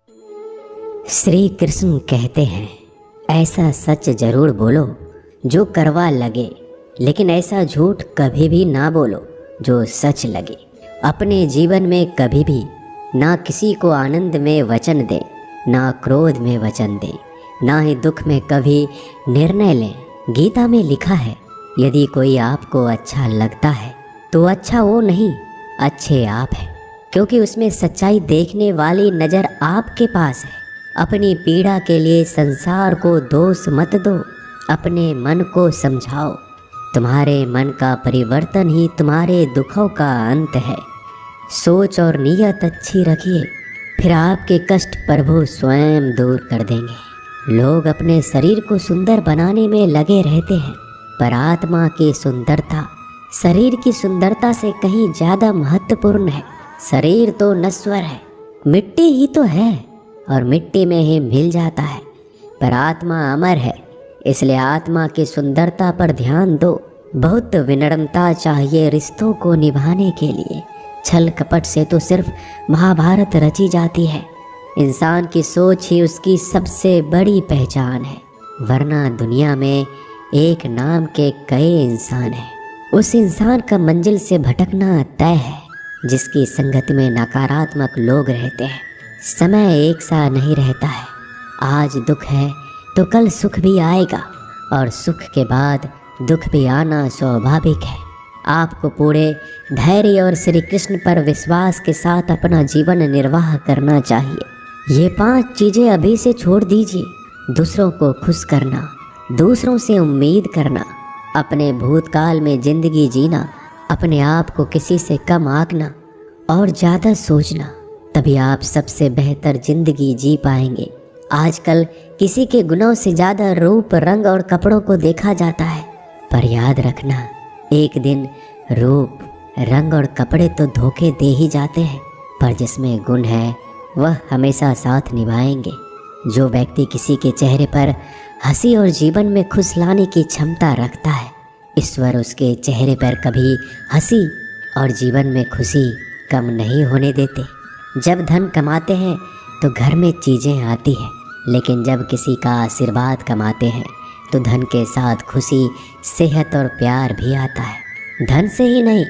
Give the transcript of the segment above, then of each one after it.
श्री कृष्ण कहते हैं, ऐसा सच जरूर बोलो जो करवा लगे, लेकिन ऐसा झूठ कभी भी ना बोलो जो सच लगे। अपने जीवन में कभी भी ना किसी को आनंद में वचन दें, ना क्रोध में वचन दें, ना ही दुख में कभी निर्णय लें। गीता में लिखा है, यदि कोई आपको अच्छा लगता है तो अच्छा वो नहीं, अच्छे आप हैं, क्योंकि उसमें सच्चाई देखने वाली नज़र आपके पास है। अपनी पीड़ा के लिए संसार को दोष मत दो, अपने मन को समझाओ। तुम्हारे मन का परिवर्तन ही तुम्हारे दुखों का अंत है। सोच और नीयत अच्छी रखिए, फिर आपके कष्ट प्रभु स्वयं दूर कर देंगे। लोग अपने शरीर को सुंदर बनाने में लगे रहते हैं, पर आत्मा की सुंदरता शरीर की सुंदरता से कहीं ज़्यादा महत्वपूर्ण है। शरीर तो नश्वर है, मिट्टी ही तो है और मिट्टी में ही मिल जाता है, पर आत्मा अमर है। इसलिए आत्मा की सुंदरता पर ध्यान दो। बहुत विनम्रता चाहिए रिश्तों को निभाने के लिए। छल कपट से तो सिर्फ महाभारत रची जाती है। इंसान की सोच ही उसकी सबसे बड़ी पहचान है, वरना दुनिया में एक नाम के कई इंसान हैं। उस इंसान का मंजिल से भटकना तय है जिसकी संगति में नकारात्मक लोग रहते हैं। समय एक सा नहीं रहता है। आज दुख है तो कल सुख भी आएगा, और सुख के बाद दुख भी आना स्वाभाविक है। आपको पूरे धैर्य और श्री कृष्ण पर विश्वास के साथ अपना जीवन निर्वाह करना चाहिए। ये 5 चीज़ें अभी से छोड़ दीजिए। दूसरों को खुश करना, दूसरों से उम्मीद करना, अपने भूतकाल में ज़िंदगी जीना, अपने आप को किसी से कम आंकना और ज़्यादा सोचना, तभी आप सबसे बेहतर ज़िंदगी जी पाएंगे। आजकल किसी के गुणों से ज़्यादा रूप, रंग और कपड़ों को देखा जाता है, पर याद रखना, एक दिन रूप, रंग और कपड़े तो धोखे दे ही जाते हैं, पर जिसमें गुण है वह हमेशा साथ निभाएंगे। जो व्यक्ति किसी के चेहरे पर हंसी और जीवन में खुश लाने की क्षमता रखता है, ईश्वर उसके चेहरे पर कभी हंसी और जीवन में खुशी कम नहीं होने देते। जब धन कमाते हैं तो घर में चीज़ें आती हैं, लेकिन जब किसी का आशीर्वाद कमाते हैं तो धन के साथ खुशी, सेहत और प्यार भी आता है। धन से ही नहीं,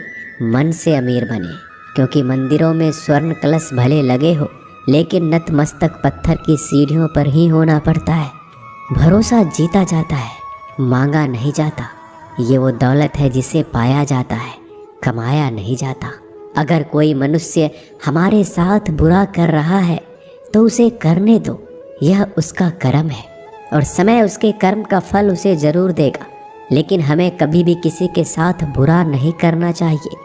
मन से अमीर बने, क्योंकि मंदिरों में स्वर्ण कलश भले लगे हो, लेकिन नतमस्तक पत्थर की सीढ़ियों पर ही होना पड़ता है। भरोसा जीता जाता है, मांगा नहीं जाता। ये वो दौलत है जिसे पाया जाता है, कमाया नहीं जाता। अगर कोई मनुष्य हमारे साथ बुरा कर रहा है तो उसे करने दो, यह उसका कर्म है और समय उसके कर्म का फल उसे ज़रूर देगा। लेकिन हमें कभी भी किसी के साथ बुरा नहीं करना चाहिए,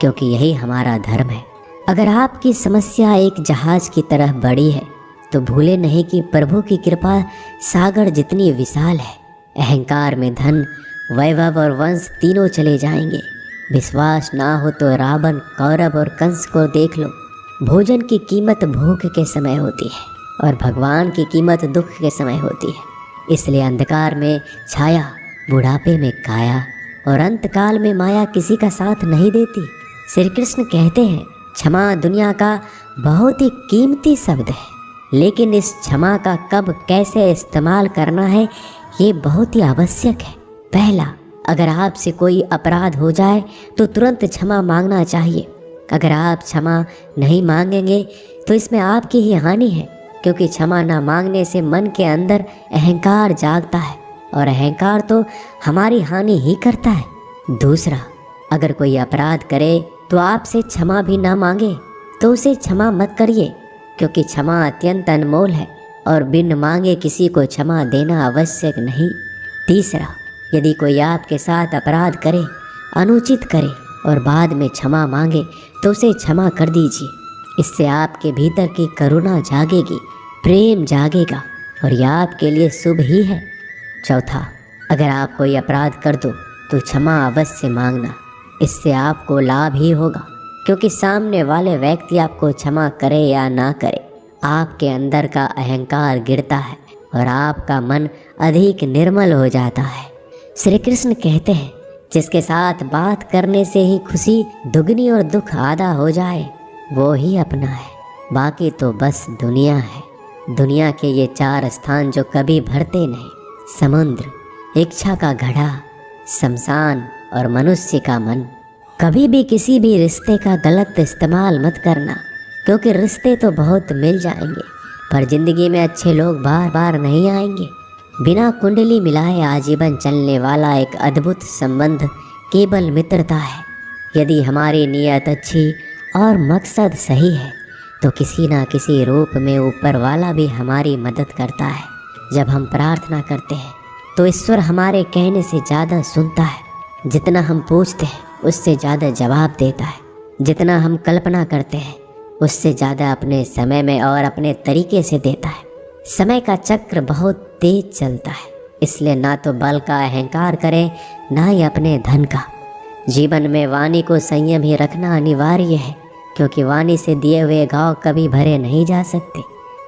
क्योंकि यही हमारा धर्म है। अगर आपकी समस्या एक जहाज की तरह बड़ी है तो भूले नहीं कि प्रभु की कृपा सागर जितनी विशाल है। अहंकार में धन, वैभव और वंश तीनों चले जाएंगे। विश्वास ना हो तो रावण, कौरव और कंस को देख लो। भोजन की कीमत भूख के समय होती है और भगवान की कीमत दुख के समय होती है। इसलिए अंधकार में छाया, बुढ़ापे में काया और अंतकाल में माया किसी का साथ नहीं देती। श्री कृष्ण कहते हैं, क्षमा दुनिया का बहुत ही कीमती शब्द है, लेकिन इस क्षमा का कब कैसे इस्तेमाल करना है ये बहुत ही आवश्यक है। पहला, अगर आपसे कोई अपराध हो जाए तो तुरंत क्षमा मांगना चाहिए। अगर आप क्षमा नहीं मांगेंगे तो इसमें आपकी ही हानि है, क्योंकि क्षमा ना मांगने से मन के अंदर अहंकार जागता है और अहंकार तो हमारी हानि ही करता है। दूसरा, अगर कोई अपराध करे तो आपसे क्षमा भी ना मांगे तो उसे क्षमा मत करिए, क्योंकि क्षमा अत्यंत अनमोल है और बिन मांगे किसी को क्षमा देना आवश्यक नहीं। तीसरा, यदि कोई आपके साथ अपराध करे, अनुचित करे और बाद में क्षमा मांगे तो उसे क्षमा कर दीजिए। इससे आपके भीतर की करुणा जागेगी, प्रेम जागेगा और यह आपके लिए शुभ ही है। चौथा, अगर आप कोई अपराध कर दो तो क्षमा अवश्य मांगना। इससे आपको लाभ ही होगा, क्योंकि सामने वाले व्यक्ति आपको क्षमा करे या ना करे, आपके अंदर का अहंकार गिरता है और आपका मन अधिक निर्मल हो जाता है। श्री कृष्ण कहते हैं, जिसके साथ बात करने से ही खुशी दुगनी और दुख आधा हो जाए वो ही अपना है, बाकी तो बस दुनिया है। दुनिया के ये 4 स्थान जो कभी भरते नहीं, समुद्र, इच्छा का घड़ा, शमशान और मनुष्य का मन। कभी भी किसी भी रिश्ते का गलत इस्तेमाल मत करना, क्योंकि रिश्ते तो बहुत मिल जाएंगे पर ज़िंदगी में अच्छे लोग बार बार नहीं आएंगे। बिना कुंडली मिलाए आजीवन चलने वाला एक अद्भुत संबंध केवल मित्रता है। यदि हमारी नीयत अच्छी और मकसद सही है तो किसी ना किसी रूप में ऊपर वाला भी हमारी मदद करता है। जब हम प्रार्थना करते हैं तो ईश्वर हमारे कहने से ज़्यादा सुनता है। जितना हम पूछते हैं उससे ज़्यादा जवाब देता है। जितना हम कल्पना करते हैं उससे ज़्यादा अपने समय में और अपने तरीके से देता है। समय का चक्र बहुत तेज चलता है, इसलिए ना तो बल का अहंकार करें ना ही अपने धन का। जीवन में वाणी को संयम ही रखना अनिवार्य है, क्योंकि वाणी से दिए हुए घाव कभी भरे नहीं जा सकते।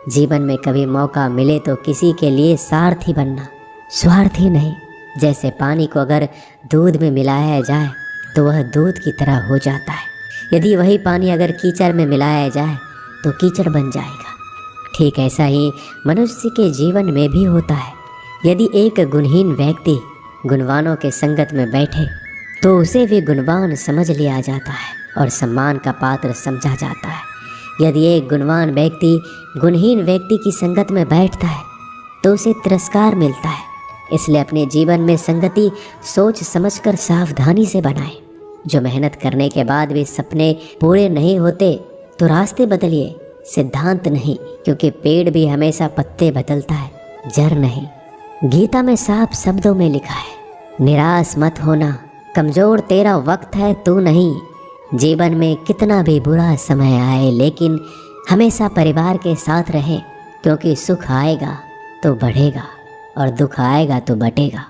जीवन में कभी मौका मिले तो किसी के लिए सारथी बनना, स्वार्थी नहीं। जैसे पानी को अगर दूध में मिलाया जाए तो वह दूध की तरह हो जाता है, यदि वही पानी अगर कीचड़ में मिलाया जाए तो कीचड़ बन जाएगा। ठीक ऐसा ही मनुष्य के जीवन में भी होता है। यदि एक गुणहीन व्यक्ति गुणवानों के संगत में बैठे तो उसे भी गुणवान समझ लिया जाता है और सम्मान का पात्र समझा जाता है। यदि एक गुणवान व्यक्ति गुणहीन व्यक्ति की संगत में बैठता है तो उसे तिरस्कार मिलता है। इसलिए अपने जीवन में संगति सोच समझकर सावधानी से बनाएं। जो मेहनत करने के बाद भी सपने पूरे नहीं होते तो रास्ते बदलिए, सिद्धांत नहीं, क्योंकि पेड़ भी हमेशा पत्ते बदलता है, जड़ नहीं। गीता में साफ शब्दों में लिखा है, निराश मत होना, कमज़ोर तेरा वक्त है तू नहीं। जीवन में कितना भी बुरा समय आए लेकिन हमेशा परिवार के साथ रहें, क्योंकि सुख आएगा तो बढ़ेगा और दुख आएगा तो बटेगा।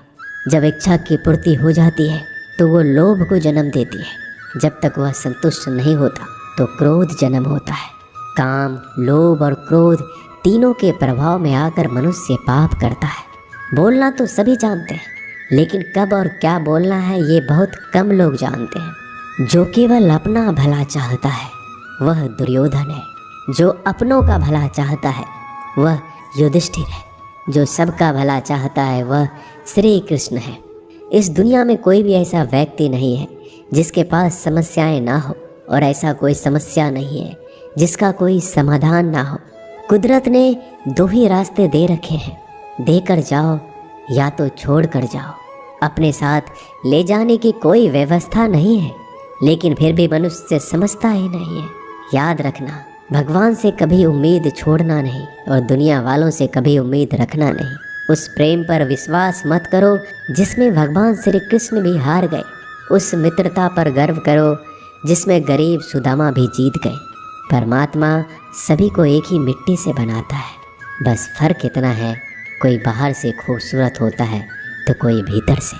जब इच्छा की पूर्ति हो जाती है तो वो लोभ को जन्म देती है। जब तक वह संतुष्ट नहीं होता तो क्रोध जन्म होता है। काम, लोभ और क्रोध तीनों के प्रभाव में आकर मनुष्य पाप करता है। बोलना तो सभी जानते हैं, लेकिन कब और क्या बोलना है ये बहुत कम लोग जानते हैं। जो केवल अपना भला चाहता है वह दुर्योधन है। जो अपनों का भला चाहता है वह युधिष्ठिर है। जो सबका भला चाहता है वह श्री कृष्ण है। इस दुनिया में कोई भी ऐसा व्यक्ति नहीं है जिसके पास समस्याएं ना हो, और ऐसा कोई समस्या नहीं है जिसका कोई समाधान ना हो। कुदरत ने 2 ही रास्ते दे रखे हैं, देकर जाओ या तो छोड़ कर जाओ। अपने साथ ले जाने की कोई व्यवस्था नहीं है, लेकिन फिर भी मनुष्य समझता ही नहीं है। याद रखना, भगवान से कभी उम्मीद छोड़ना नहीं और दुनिया वालों से कभी उम्मीद रखना नहीं। उस प्रेम पर विश्वास मत करो जिसमें भगवान श्री कृष्ण भी हार गए। उस मित्रता पर गर्व करो जिसमें गरीब सुदामा भी जीत गए। परमात्मा सभी को एक ही मिट्टी से बनाता है, बस फर्क इतना है, कोई बाहर से खूबसूरत होता है तो कोई भीतर से।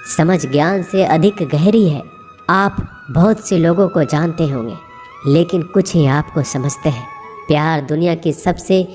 समझ ज्ञान से अधिक गहरी है। आप बहुत से लोगों को जानते होंगे, लेकिन कुछ ही आपको समझते हैं। प्यार दुनिया की सबसे